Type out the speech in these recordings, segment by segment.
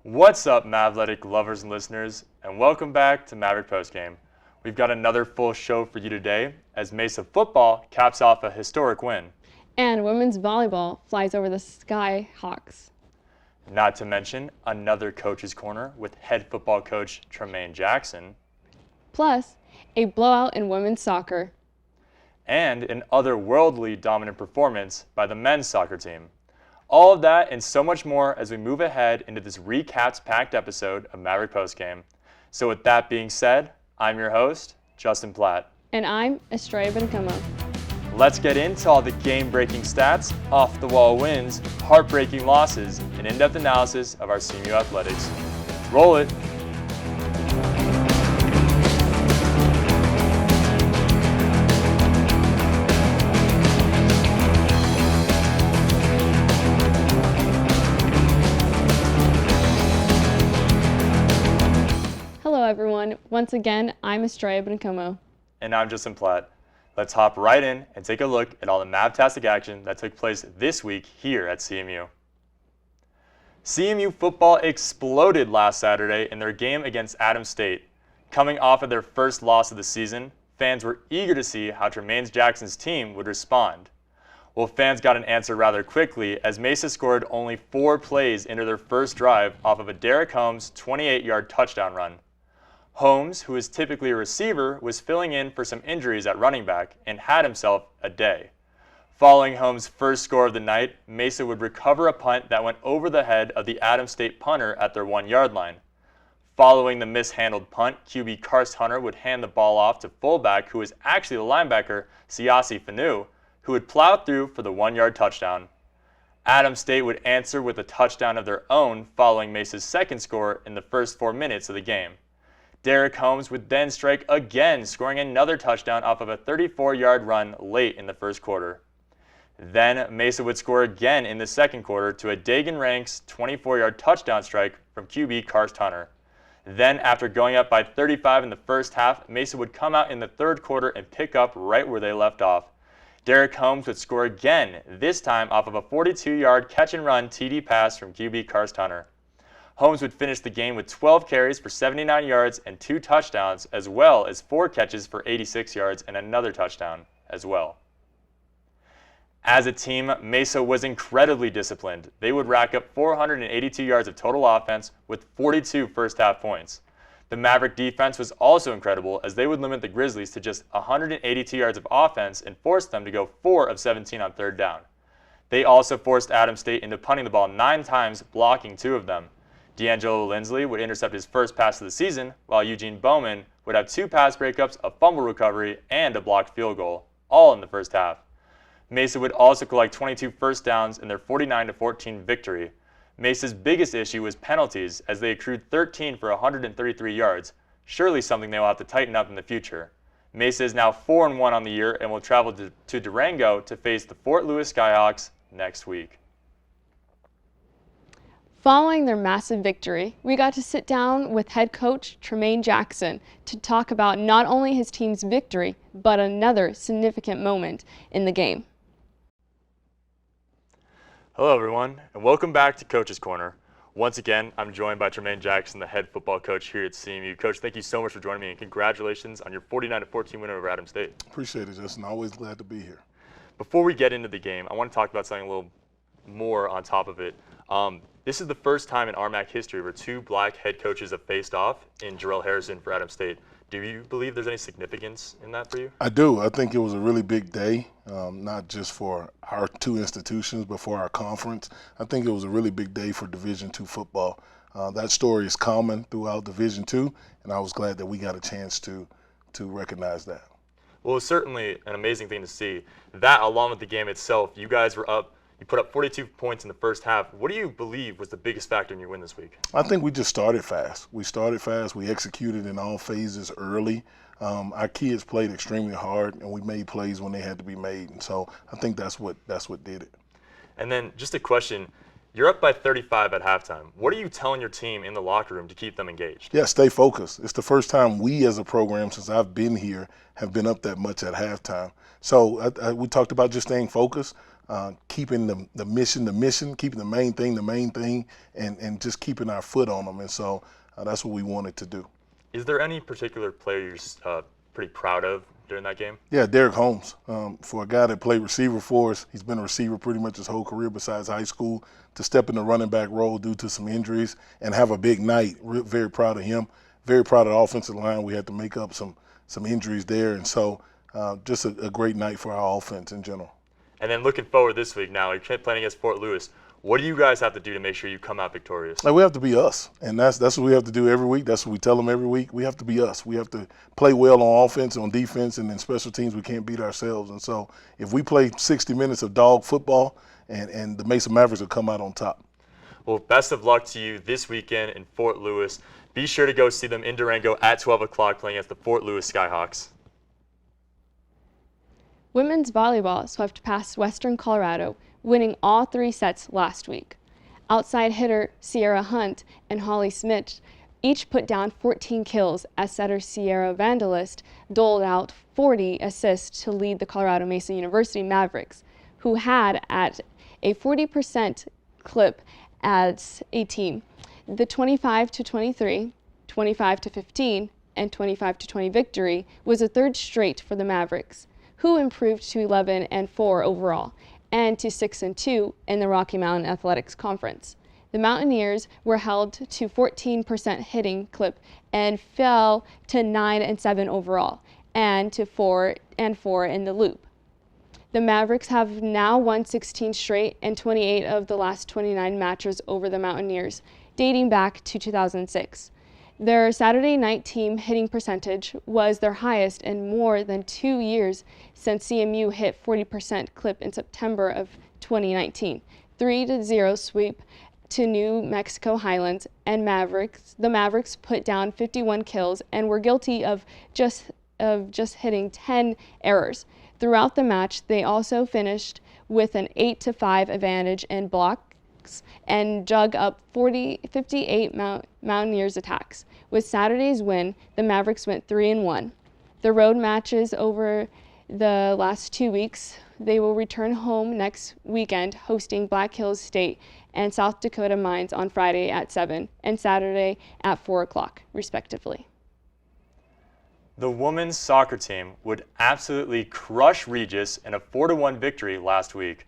What's up, Mavletic lovers and listeners, and welcome back to Maverick Postgame. We've got another full show for you today as Mesa football caps off a historic win. And women's volleyball flies over the Skyhawks. Not to mention another coach's corner with head football coach Tremaine Jackson. Plus, a blowout in women's soccer. And an otherworldly dominant performance by the men's soccer team. All of that and so much more as we move ahead into this recaps-packed episode of Maverick Postgame. So with that being said, I'm your host, Justin Platt. And I'm Estrella. Let's get into all the game-breaking stats, off-the-wall wins, heartbreaking losses, and in-depth analysis of our CMU athletics. Roll it! Hello everyone, once again, I'm Estrella. And I'm Justin Platt. Let's hop right in and take a look at all the Mavtastic action that took place this week here at CMU. CMU football exploded last Saturday in their game against Adams State. Coming off of their first loss of the season, fans were eager to see how Tremaine Jackson's team would respond. Well, fans got an answer rather quickly as Mesa scored only 4 plays into their first drive off of a Derek Holmes 28-yard touchdown run. Holmes, who is typically a receiver, was filling in for some injuries at running back and had himself a day. Following Holmes' first score of the night, Mesa would recover a punt that went over the head of the Adams State punter at their 1-yard line. Following the mishandled punt, QB Karst Hunter would hand the ball off to fullback, who was actually the linebacker, Siasi Fanu, who would plow through for the 1-yard touchdown. Adams State would answer with a touchdown of their own following Mesa's second score in the first 4 minutes of the game. Derek Holmes would then strike again, scoring another touchdown off of a 34-yard run late in the first quarter. Then Mesa would score again in the second quarter to a Dagan Ranks 24-yard touchdown strike from QB Karst Hunter. Then, after going up by 35 in the first half, Mesa would come out in the third quarter and pick up right where they left off. Derek Holmes would score again, this time off of a 42-yard catch-and-run TD pass from QB Karst Hunter. Holmes would finish the game with 12 carries for 79 yards and 2 touchdowns, as well as 4 catches for 86 yards and another touchdown as well. As a team, Mesa was incredibly disciplined. They would rack up 482 yards of total offense with 42 first-half points. The Maverick defense was also incredible as they would limit the Grizzlies to just 182 yards of offense and force them to go 4 of 17 on third down. They also forced Adams State into punting the ball 9 times, blocking 2 of them. D'Angelo Lindsley would intercept his first pass of the season, while Eugene Bowman would have 2 pass breakups, a fumble recovery, and a blocked field goal, all in the first half. Mesa would also collect 22 first downs in their 49-14 victory. Mesa's biggest issue was penalties, as they accrued 13 for 133 yards, surely something they will have to tighten up in the future. Mesa is now 4-1 on the year and will travel to Durango to face the Fort Lewis Skyhawks next week. Following their massive victory, we got to sit down with head coach Tremaine Jackson to talk about not only his team's victory, but another significant moment in the game. Hello everyone, and welcome back to Coach's Corner. Once again, I'm joined by Tremaine Jackson, the head football coach here at CMU. Coach, thank you so much for joining me, and congratulations on your 49-14 win over Adams State. Appreciate it, Justin. Always glad to be here. Before we get into the game, I want to talk about something a little more on top of it. This is the first time in RMAC history where 2 black head coaches have faced off in Jarrell Harrison for Adams State. Do you believe there's any significance in that for you? I do. I think it was a really big day, not just for our 2 institutions, but for our conference. I think it was a really big day for Division II football. That story is common throughout Division II, and I was glad that we got a chance to recognize that. Well, it's certainly an amazing thing to see. That, along with the game itself, you guys were up. You put up 42 points in the first half. What do you believe was the biggest factor in your win this week? I think we just started fast. We started fast. We executed in all phases early. Our kids played extremely hard, and we made plays when they had to be made. And so I think that's what did it. And then just a question. You're up by 35 at halftime. What are you telling your team in the locker room to keep them engaged? Yeah, stay focused. It's the first time we as a program since I've been here have been up that much at halftime. So we talked about just staying focused. keeping the mission, keeping the main thing, and just keeping our foot on them. And so that's what we wanted to do. Is there any particular player you're pretty proud of during that game? Yeah, Derek Holmes. For a guy that played receiver for us, he's been a receiver pretty much his whole career besides high school, to step in the running back role due to some injuries and have a big night. Very proud of him. Very proud of the offensive line. We had to make up some injuries there, and so just a great night for our offense in general. And then looking forward this week now, you're playing against Fort Lewis. What do you guys have to do to make sure you come out victorious? We have to be us, and that's what we have to do every week. That's what we tell them every week. We have to be us. We have to play well on offense, on defense, and in special teams we can't beat ourselves. And so if we play 60 minutes of dog football, and the Mesa Mavericks will come out on top. Well, best of luck to you this weekend in Fort Lewis. Be sure to go see them in Durango at 12 o'clock playing against the Fort Lewis Skyhawks. Women's volleyball swept past Western Colorado, winning all 3 sets last week. Outside hitter Sierra Hunt and Holly Smith each put down 14 kills as setter Sierra Vandalist doled out 40 assists to lead the Colorado Mesa University Mavericks, who had at a 40% clip as a team. The 25-23, 25-15, and 25-20 victory was a 3rd straight for the Mavericks, who improved to 11-4 overall and to 6-2 in the Rocky Mountain Athletics Conference. The Mountaineers were held to 14% hitting clip and fell to 9-7 overall and to 4-4 in the loop. The Mavericks have now won 16 straight and 28 of the last 29 matches over the Mountaineers, dating back to 2006. Their Saturday night team hitting percentage was their highest in more than 2 years since CMU hit 40% clip in September of 2019. 3-0 sweep to New Mexico Highlands, and the Mavericks put down 51 kills and were guilty of just hitting 10 errors. Throughout the match, they also finished with an 8-5 advantage in blocks and dug up 58 Mountaineers attacks. With Saturday's win, the Mavericks went 3-1. The road matches over the last 2 weeks, they will return home next weekend, hosting Black Hills State and South Dakota Mines on Friday at 7 and Saturday at 4 o'clock, respectively. The women's soccer team would absolutely crush Regis in a 4-1 victory last week.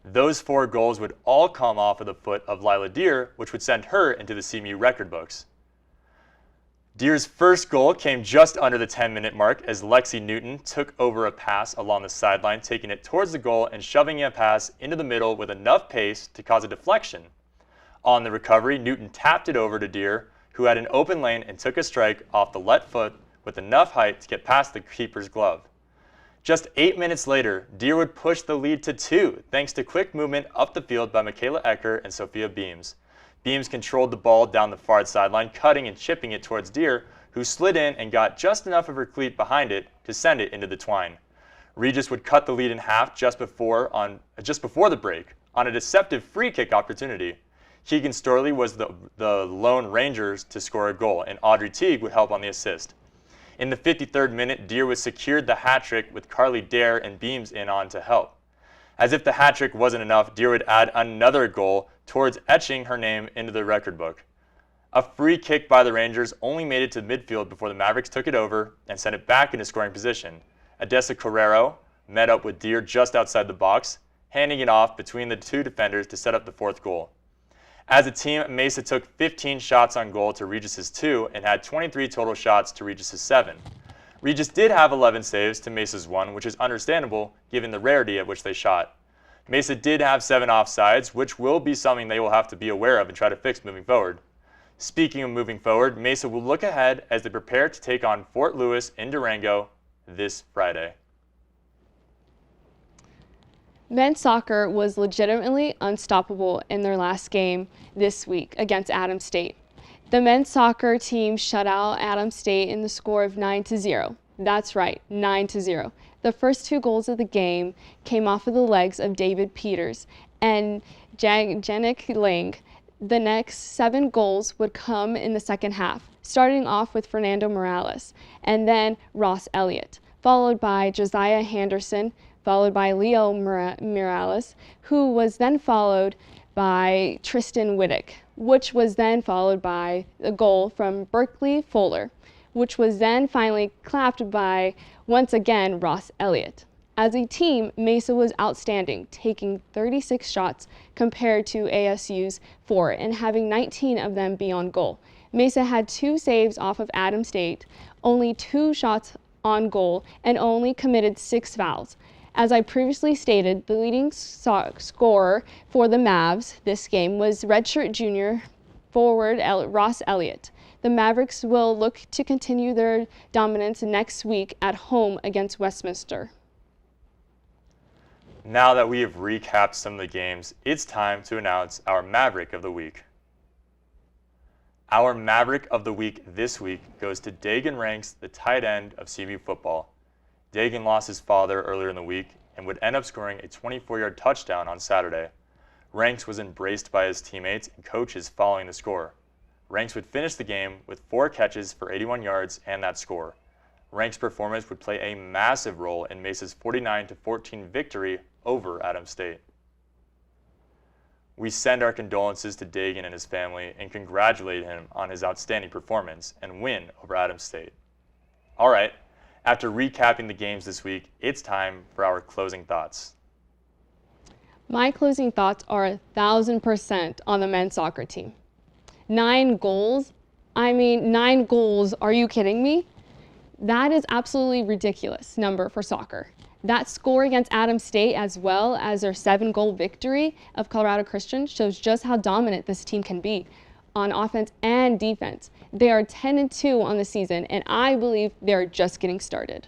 Those 4 goals would all come off of the foot of Lila Deer, which would send her into the CMU record books. Deer's first goal came just under the 10-minute mark as Lexi Newton took over a pass along the sideline, taking it towards the goal and shoving a pass into the middle with enough pace to cause a deflection. On the recovery, Newton tapped it over to Deer, who had an open lane and took a strike off the left foot with enough height to get past the keeper's glove. Just 8 minutes later, Deer would push the lead to 2 thanks to quick movement up the field by Michaela Ecker and Sophia Beams. Beams controlled the ball down the far sideline, cutting and chipping it towards Deer, who slid in and got just enough of her cleat behind it to send it into the twine. Regis would cut the lead in half just before the break on a deceptive free kick opportunity. Keegan Storley was the lone Rangers to score a goal, and Audrey Teague would help on the assist. In the 53rd minute, Deer was secured the hat trick with Carly Dare and Beams in on to help. As if the hat trick wasn't enough, Deer would add another goal towards etching her name into the record book. A free kick by the Rangers only made it to midfield before the Mavericks took it over and sent it back into scoring position. Odessa Carrero met up with Deer just outside the box, handing it off between the 2 defenders to set up the 4th goal. As a team, Mesa took 15 shots on goal to Regis's 2 and had 23 total shots to Regis's 7. Regis did have 11 saves to Mesa's 1, which is understandable given the rarity at which they shot. Mesa did have 7 offsides, which will be something they will have to be aware of and try to fix moving forward. Speaking of moving forward, Mesa will look ahead as they prepare to take on Fort Lewis in Durango this Friday. Men's soccer was legitimately unstoppable in their last game this week against Adams State. The men's soccer team shut out Adams State in the score of 9-0. That's right, 9-0. The first 2 goals of the game came off of the legs of David Peters and Janik Lang. The next 7 goals would come in the second half, starting off with Fernando Morales and then Ross Elliott, followed by Josiah Henderson, followed by Leo Morales, who was then followed by Tristan Whittick, which was then followed by a goal from Berkeley Fuller, which was then finally clapped by, once again, Ross Elliott. As a team, Mesa was outstanding, taking 36 shots compared to ASU's 4 and having 19 of them be on goal. Mesa had 2 saves off of Adams State, only 2 shots on goal, and only committed 6 fouls. As I previously stated, the leading scorer for the Mavs this game was redshirt junior forward Ross Elliott. The Mavericks will look to continue their dominance next week at home against Westminster. Now that we have recapped some of the games, it's time to announce our Maverick of the Week. Our Maverick of the Week this week goes to Dagan Ranks, the tight end of CMU football. Dagan lost his father earlier in the week and would end up scoring a 24-yard touchdown on Saturday. Ranks was embraced by his teammates and coaches following the score. Ranks would finish the game with 4 catches for 81 yards and that score. Ranks' performance would play a massive role in Mesa's 49-14 victory over Adams State. We send our condolences to Dagan and his family and congratulate him on his outstanding performance and win over Adams State. All right, after recapping the games this week, it's time for our closing thoughts. My closing thoughts are 1,000% on the men's soccer team. 9 goals? 9 goals, are you kidding me? That is absolutely ridiculous number for soccer. That score against Adams State, as well as their 7-goal victory of Colorado Christian, shows just how dominant this team can be on offense and defense. They are 10-2 on the season, and I believe they're just getting started.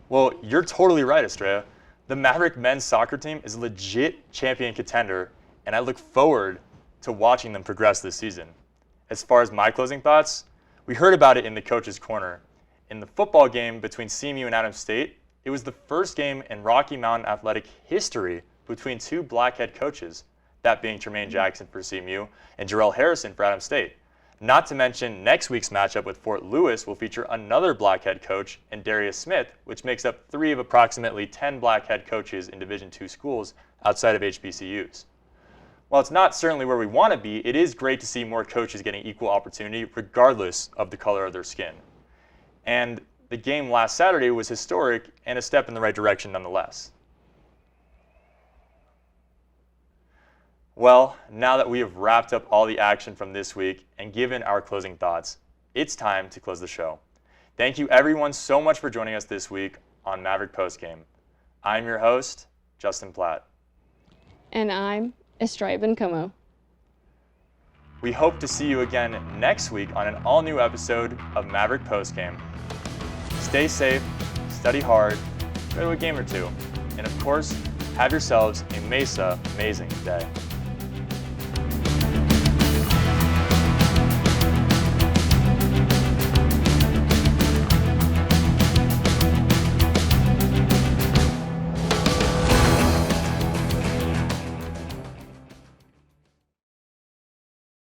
Well, you're totally right, Estrella. The Maverick men's soccer team is a legit champion contender, and I look forward to watching them progress this season. As far as my closing thoughts, we heard about it in the Coach's Corner. In the football game between CMU and Adams State, it was the first game in Rocky Mountain athletic history between 2 black head coaches, that being Tremaine Jackson for CMU and Jarrell Harrison for Adams State. Not to mention, next week's matchup with Fort Lewis will feature another black head coach and Darius Smith, which makes up 3 of approximately 10 black head coaches in Division II schools outside of HBCUs. While it's not certainly where we want to be, it is great to see more coaches getting equal opportunity regardless of the color of their skin. And the game last Saturday was historic and a step in the right direction nonetheless. Well, now that we have wrapped up all the action from this week and given our closing thoughts, it's time to close the show. Thank you everyone so much for joining us this week on Maverick Postgame. I'm your host, Justin Platt. And I'm Estrella Como. We hope to see you again next week on an all-new episode of Maverick Postgame. Stay safe, study hard, go to a game or two, and of course, have yourselves a Mesa amazing day.